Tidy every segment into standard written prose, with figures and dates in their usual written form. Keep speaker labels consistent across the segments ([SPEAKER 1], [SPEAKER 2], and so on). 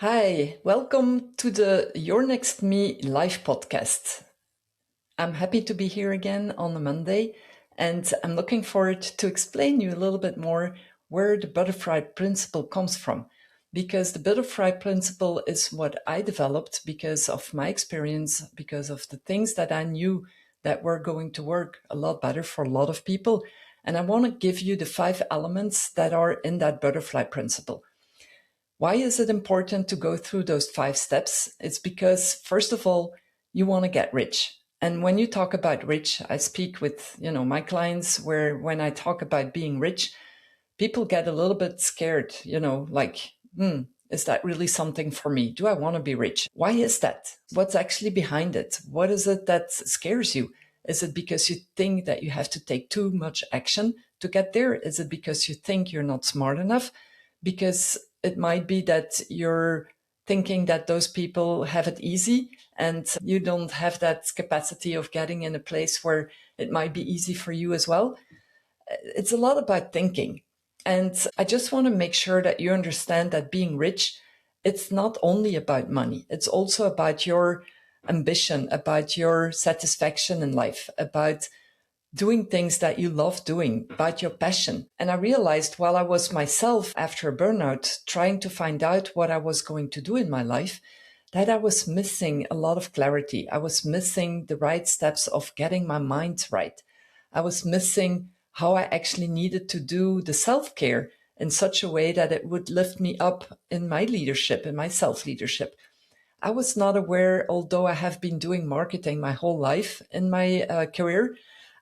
[SPEAKER 1] Hi, welcome to the Your Next Me live podcast. I'm happy to be here again on a Monday, and I'm looking forward to explain you a little bit more where the butterfly principle comes from. Because the butterfly principle is what I developed because of my experience, because of the things that I knew that were going to work a lot better for a lot of people. And I want to give you the 5 elements that are in that butterfly principle. Why is it important to go through those 5 steps? It's because, first of all, you want to get rich. And when you talk about rich, I speak with, my clients where when I talk about being rich, people get a little bit scared, like, is that really something for me? Do I want to be rich? Why is that? What's actually behind it? What is it that scares you? Is it because you think that you have to take too much action to get there? Is it because you think you're not smart enough? Because it might be that you're thinking that those people have it easy and you don't have that capacity of getting in a place where it might be easy for you as well. It's a lot about thinking. And I just want to make sure that you understand that being rich, it's not only about money. It's also about your ambition, about your satisfaction in life, about doing things that you love doing, about your passion. And I realized while I was myself after a burnout, trying to find out what I was going to do in my life, that I was missing a lot of clarity. I was missing the right steps of getting my mind right. I was missing how I actually needed to do the self-care in such a way that it would lift me up in my leadership, in my self-leadership. I was not aware, although I have been doing marketing my whole life in my career,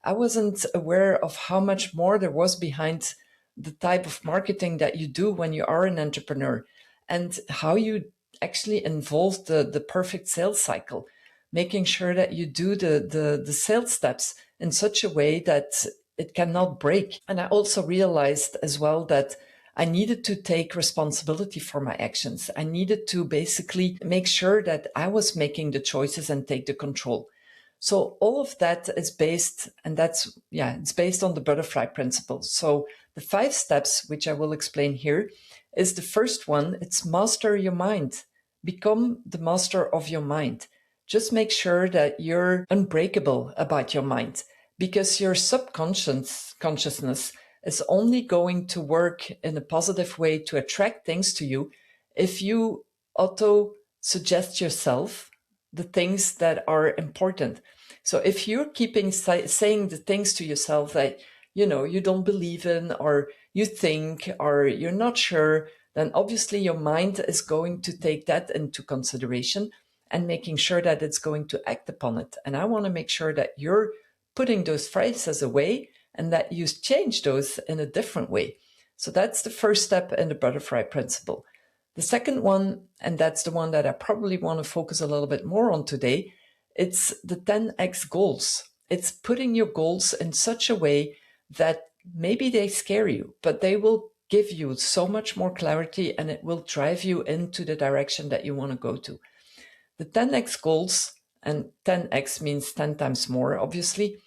[SPEAKER 1] I wasn't aware of how much more there was behind the type of marketing that you do when you are an entrepreneur and how you actually involve the perfect sales cycle, making sure that you do the sales steps in such a way that it cannot break. And I also realized as well that I needed to take responsibility for my actions. I needed to basically make sure that I was making the choices and take the control. So all of that is based, and it's based on the butterfly principle. So the 5 steps, which I will explain here, is the first one. It's master your mind. Become the master of your mind. Just make sure that you're unbreakable about your mind, because your consciousness is only going to work in a positive way to attract things to you if you auto suggest yourself the things that are important. So if you're keeping saying the things to yourself that, you don't believe in, or you think, or you're not sure, then obviously your mind is going to take that into consideration and making sure that it's going to act upon it. And I want to make sure that you're putting those phrases away and that you change those in a different way. So that's the first step in the butterfly principle. The second one, and that's the one that I probably want to focus a little bit more on today, it's the 10x goals. It's putting your goals in such a way that maybe they scare you, but they will give you so much more clarity and it will drive you into the direction that you want to go to. The 10x goals, and 10x means 10 times more, obviously.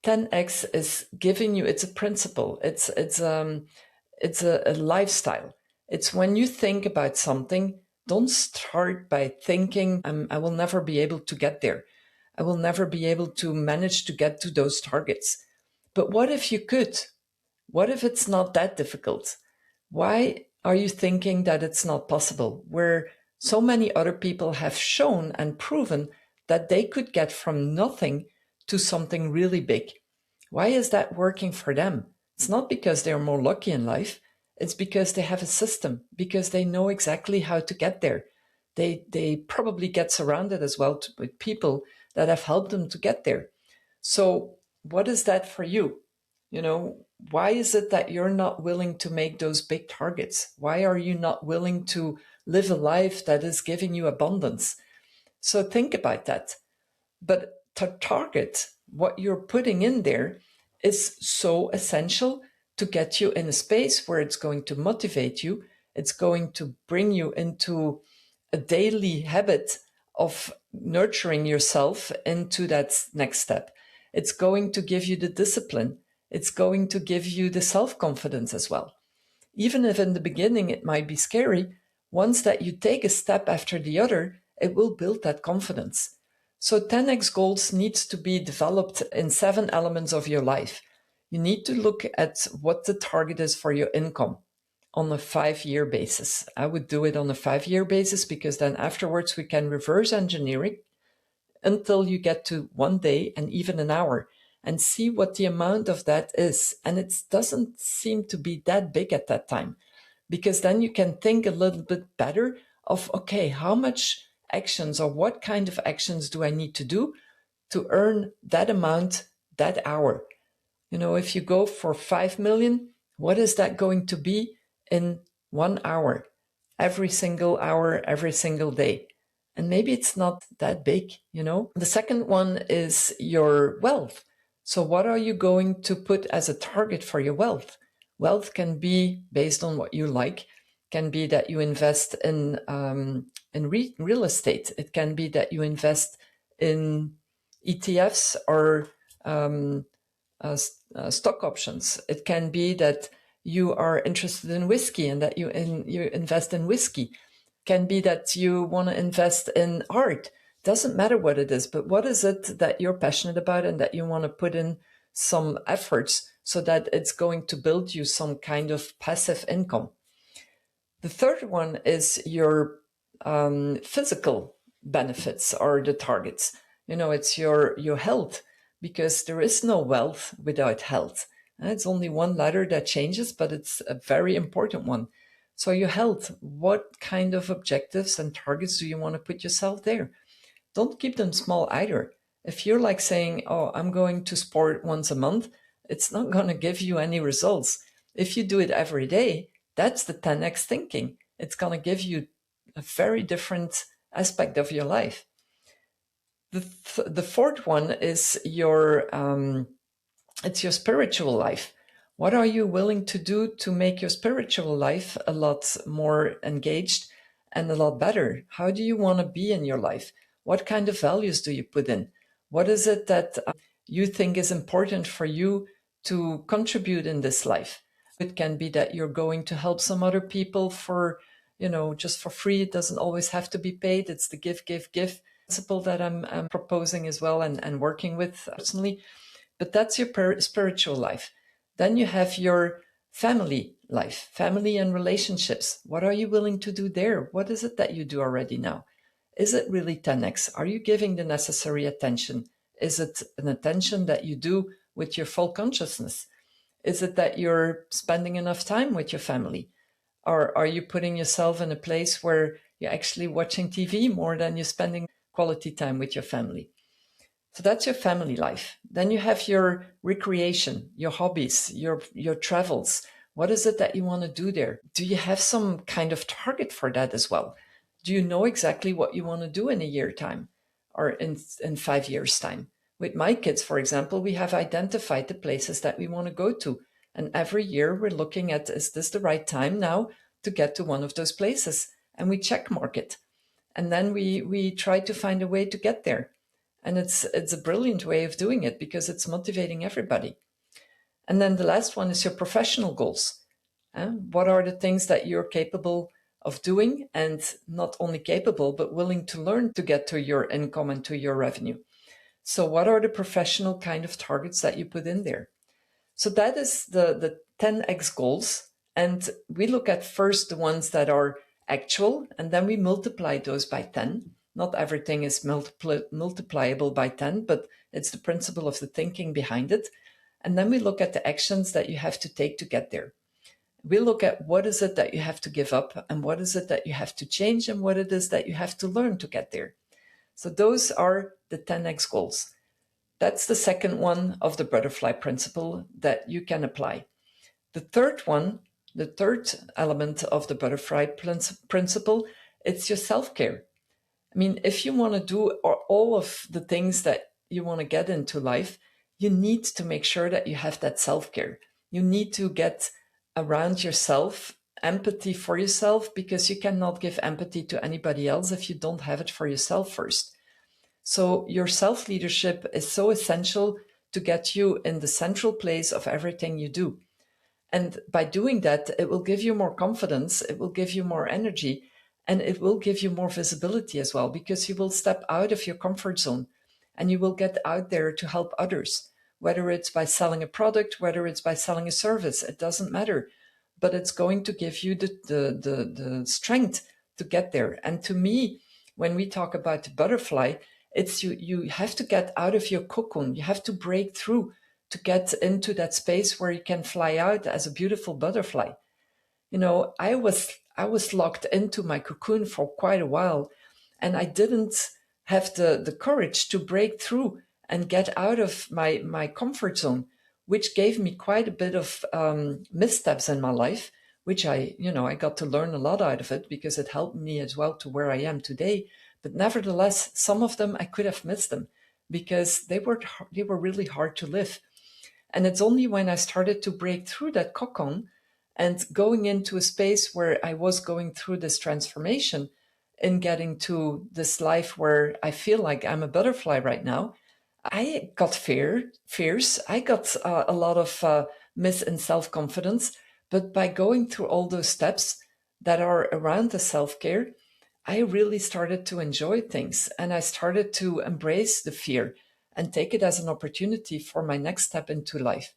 [SPEAKER 1] 10x is giving you, it's a principle, it's a lifestyle. It's when you think about something, don't start by thinking, I will never be able to get there. I will never be able to manage to get to those targets. But what if you could? What if it's not that difficult? Why are you thinking that it's not possible, where so many other people have shown and proven that they could get from nothing to something really big? Why is that working for them? It's not because they're more lucky in life. It's because they have a system, because they know exactly how to get there. They probably get surrounded as well with people that have helped them to get there. So what is that for you? Why is it that you're not willing to make those big targets? Why are you not willing to live a life that is giving you abundance? So think about that. But to target what you're putting in there is so essential to get you in a space where it's going to motivate you. It's going to bring you into a daily habit of nurturing yourself into that next step. It's going to give you the discipline. It's going to give you the self-confidence as well. Even if in the beginning it might be scary, once that you take a step after the other, it will build that confidence. So 10x goals needs to be developed in 7 elements of your life. You need to look at what the target is for your income on a 5-year basis. I would do it on a 5-year basis because then afterwards we can reverse engineering until you get to 1 day and even an hour and see what the amount of that is. And it doesn't seem to be that big at that time, because then you can think a little bit better of, okay, how much actions or what kind of actions do I need to do to earn that amount that hour? If you go for 5 million, what is that going to be in 1 hour, every single hour, every single day? And maybe it's not that big. The second one is your wealth. So what are you going to put as a target for your wealth? Wealth can be based on what you like. Can be that you invest in real estate. It can be that you invest in ETFs or stock options. It can be that you are interested in whiskey and that you invest in whiskey. It can be that you want to invest in art. Doesn't matter what it is, but what is it that you're passionate about and that you want to put in some efforts so that it's going to build you some kind of passive income. The third one is your physical benefits or the targets. It's your health, because there is no wealth without health. It's only one letter that changes, but it's a very important one. So your health, what kind of objectives and targets do you want to put yourself there? Don't keep them small either. If you're like saying, oh, I'm going to sport once a month, it's not going to give you any results. If you do it every day, that's the 10x thinking. It's going to give you a very different aspect of your life. The fourth one is it's your spiritual life. What are you willing to do to make your spiritual life a lot more engaged and a lot better? How do you want to be in your life? What kind of values do you put in? What is it that you think is important for you to contribute in this life? It can be that you're going to help some other people for, just for free. It doesn't always have to be paid. It's the give principle that I'm proposing as well and working with personally. But that's your spiritual life. Then you have your family life, family and relationships. What are you willing to do there? What is it that you do already now? Is it really 10x? Are you giving the necessary attention? Is it an attention that you do with your full consciousness? Is it that you're spending enough time with your family? Or are you putting yourself in a place where you're actually watching TV more than you're spending quality time with your family? So that's your family life. Then you have your recreation, your hobbies, your travels. What is it that you want to do there? Do you have some kind of target for that as well? Do you know exactly what you want to do in a year time or in 5 years time? With my kids, for example, we have identified the places that we want to go to. And every year we're looking at, is this the right time now to get to one of those places? And we check mark it. And then we try to find a way to get there. And it's a brilliant way of doing it because it's motivating everybody. And then the last one is your professional goals. What are the things that you're capable of doing, and not only capable, but willing to learn to get to your income and to your revenue? So what are the professional kind of targets that you put in there? So that is the 10x goals. And we look at first the ones that are actual, and then we multiply those by 10. Not everything is multipliable by 10, but it's the principle of the thinking behind it. And then we look at the actions that you have to take to get there. We look at what is it that you have to give up and what is it that you have to change and what it is that you have to learn to get there. So those are the 10x goals. That's the second one of the butterfly principle that you can apply. The third one, the third element of the butterfly principle, it's your self-care. I mean, if you want to do all of the things that you want to get into life, you need to make sure that you have that self-care. You need to get around yourself, empathy for yourself, because you cannot give empathy to anybody else if you don't have it for yourself first. So your self-leadership is so essential to get you in the central place of everything you do. And by doing that, it will give you more confidence, it will give you more energy, And it will give you more visibility as well, because you will step out of your comfort zone and you will get out there to help others, whether it's by selling a product, whether it's by selling a service, it doesn't matter. But it's going to give you the strength to get there. And to me, when we talk about the butterfly, it's you have to get out of your cocoon. You have to break through to get into that space where you can fly out as a beautiful butterfly. You know, I was locked into my cocoon for quite a while, and I didn't have the courage to break through and get out of my comfort zone, which gave me quite a bit of missteps in my life, which I got to learn a lot out of it, because it helped me as well to where I am today. But nevertheless, some of them I could have missed them, because they were really hard to live. And it's only when I started to break through that cocoon and going into a space where I was going through this transformation in getting to this life where I feel like I'm a butterfly right now, I got fears. I got a lot of myth and self-confidence. But by going through all those steps that are around the self-care, I really started to enjoy things, and I started to embrace the fear and take it as an opportunity for my next step into life.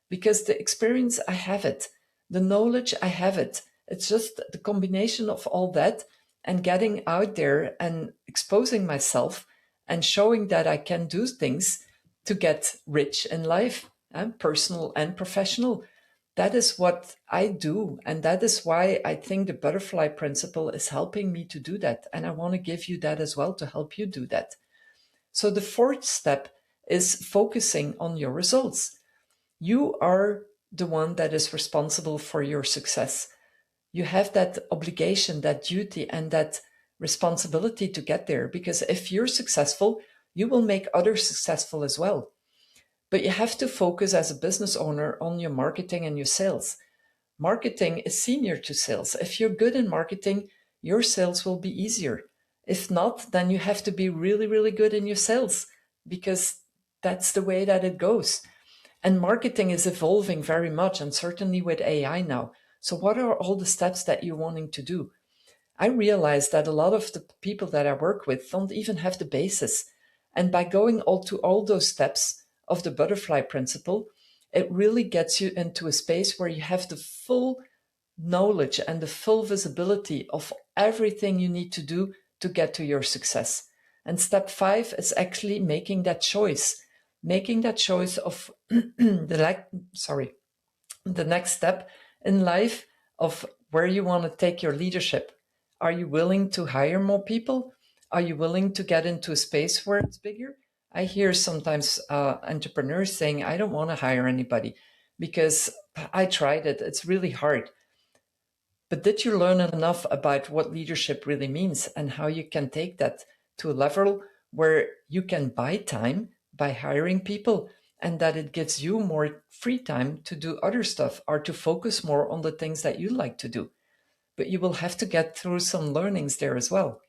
[SPEAKER 1] Because the experience, I have it. The knowledge, I have it. It's just the combination of all that and getting out there and exposing myself and showing that I can do things to get rich in life, and personal and professional. That is what I do. And that is why I think the butterfly principle is helping me to do that. And I want to give you that as well to help you do that. So the fourth step is focusing on your results. You are the one that is responsible for your success. You have that obligation, that duty, and that responsibility to get there, because if you're successful, you will make others successful as well. But you have to focus as a business owner on your marketing and your sales. Marketing is senior to sales. If you're good in marketing, your sales will be easier. If not, then you have to be really, really good in your sales, because that's the way that it goes. And marketing is evolving very much, and certainly with AI now. So what are all the steps that you're wanting to do? I realize that a lot of the people that I work with don't even have the basis. And by going all those steps of the butterfly principle, it really gets you into a space where you have the full knowledge and the full visibility of everything you need to do to get to your success. And step 5 is actually making that choice of the next step in life of where you want to take your leadership. Are you willing to hire more people? Are you willing to get into a space where it's bigger? I hear sometimes entrepreneurs saying, I don't want to hire anybody because I tried it. It's really hard. But did you learn enough about what leadership really means and how you can take that to a level where you can buy time by hiring people, and that it gives you more free time to do other stuff or to focus more on the things that you like to do? But you will have to get through some learnings there as well.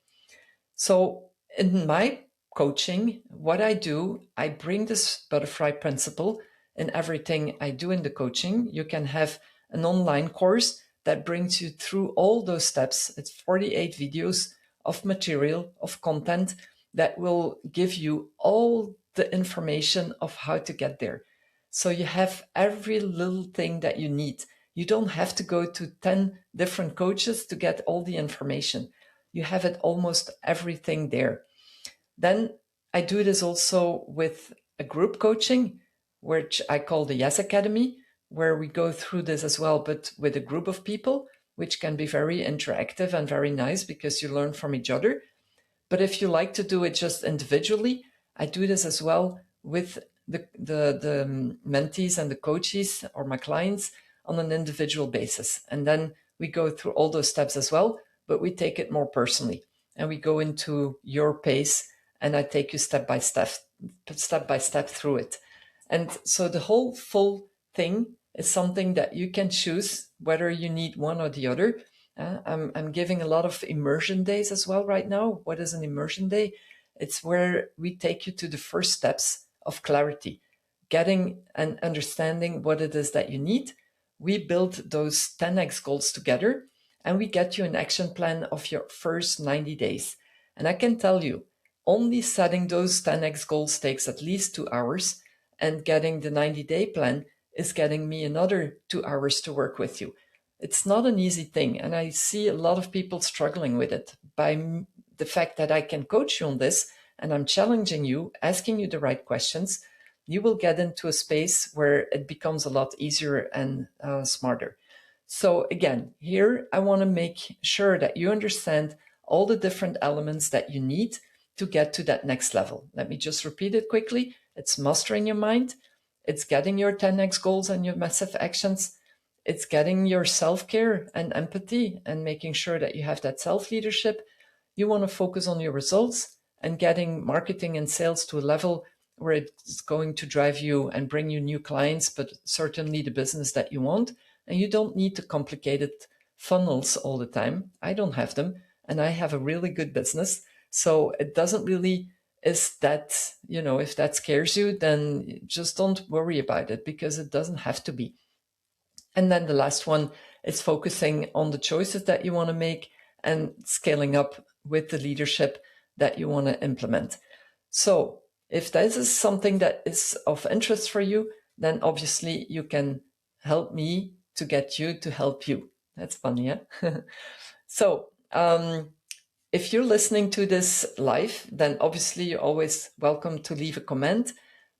[SPEAKER 1] So in my coaching, what I do, I bring this butterfly principle in everything I do in the coaching. You can have an online course that brings you through all those steps. It's 48 videos of material, of content that will give you all the information of how to get there. So you have every little thing that you need. You don't have to go to 10 different coaches to get all the information. You have it almost everything there. Then I do this also with a group coaching, which I call the Yes Academy, where we go through this as well, but with a group of people, which can be very interactive and very nice because you learn from each other. But if you like to do it just individually, I do this as well with the mentees and the coaches or my clients on an individual basis. And then we go through all those steps as well, but we take it more personally and we go into your pace, and I take you step by step through it. And so the whole full thing is something that you can choose whether you need one or the other. I'm giving a lot of immersion days as well right now. What is an immersion day? It's where we take you to the first steps of clarity, getting and understanding what it is that you need. We build those 10x goals together, and we get you an action plan of your first 90 days. And I can tell you, only setting those 10x goals takes at least 2 hours, and getting the 90-day plan is getting me another 2 hours to work with you. It's not an easy thing, and I see a lot of people struggling with it. By the fact that I can coach you on this, and I'm challenging you, asking you the right questions, you will get into a space where it becomes a lot easier and smarter. So again, here I want to make sure that you understand all the different elements that you need to get to that next level. Let me just repeat it quickly. It's mastering your mind. It's getting your 10x goals and your massive actions. It's getting your self-care and empathy and making sure that you have that self-leadership. You want to focus on your results and getting marketing and sales to a level where it's going to drive you and bring you new clients, but certainly the business that you want. And you don't need the complicated funnels all the time. I don't have them, and I have a really good business. So it doesn't really is that, if that scares you, then just don't worry about it, because it doesn't have to be. And then the last one is focusing on the choices that you want to make and scaling up with the leadership that you want to implement. So if this is something that is of interest for you, then obviously you can help me to get you to help you. That's funny, yeah? So if you're listening to this live, then obviously you're always welcome to leave a comment.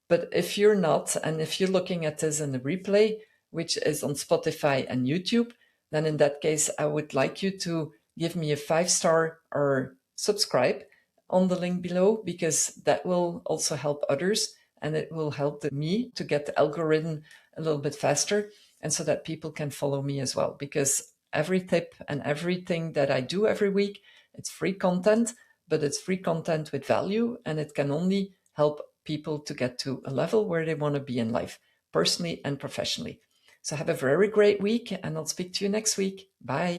[SPEAKER 1] But if you're not, and if you're looking at this in the replay, which is on Spotify and YouTube, then in that case, I would like you to give me a 5-star or subscribe on the link below, because that will also help others, and it will help me to get the algorithm a little bit faster, and so that people can follow me as well. Because every tip and everything that I do every week, it's free content, but it's free content with value, and it can only help people to get to a level where they want to be in life, personally and professionally. So have a very great week, and I'll speak to you next week. Bye.